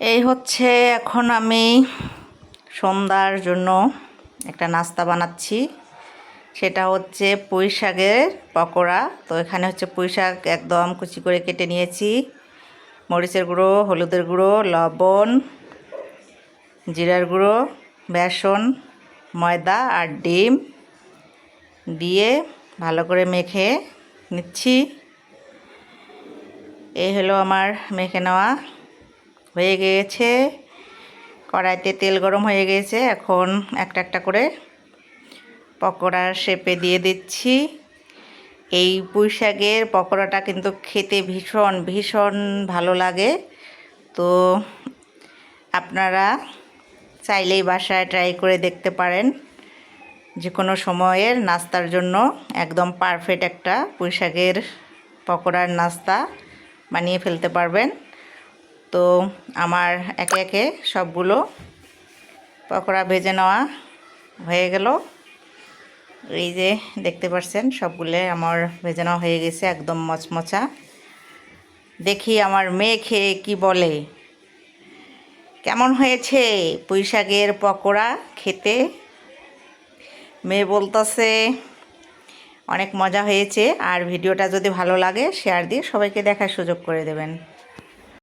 এই হচ্ছে এখন আমি সন্ধ্যার জন্য একটা নাস্তা বানাচ্ছি। সেটা হচ্ছে পুঁই শাকের পকোড়া। তো এখানে হচ্ছে পুঁই শাক একদম কুচি করে কেটে নিয়েছি। মরিচের গুঁড়ো, হলুদের গুঁড়ো, লবণ, জিরার গুঁড়ো, বেসন, ময়দা আর ডিম দিয়ে ভালো করে মেখে নিচ্ছি। এই হলো আমার মেখে নেওয়া হয়ে গিয়েছে। কড়াইতে তেল গরম হয়ে গিয়েছে। এখন একটা একটা করে পকোড়ার শেপে দিয়ে দিচ্ছি। এই পুঁই শাকের পকোড়াটা কিন্তু খেতে ভীষণ ভীষণ ভালো লাগে। তো আপনারা চাইলেই বাসায় ট্রাই করে দেখতে পারেন। যে কোনো সময়ের নাস্তার জন্য একদম পারফেক্ট একটা পুঁই শাকের পকোড়ার নাস্তা বানিয়ে ফেলতে পারবেন। তো আমার একে একে সবগুলো পকোড়া ভেজে নেওয়া হয়ে গেল। এই যে দেখতে পাচ্ছেন সবগুলো আমার ভেজে নেওয়া হয়ে গেছে, একদম মচমচা। দেখি আমার মেয়ে খেয়ে কি বলে, কেমন হয়েছে পুঁই শাকের পকোড়া খেতে। মেয়ে বলতেছে অনেক মজা হয়েছে। আর ভিডিওটা যদি ভালো লাগে শেয়ার দিয়ে সবাইকে দেখার সুযোগ করে দেবেন।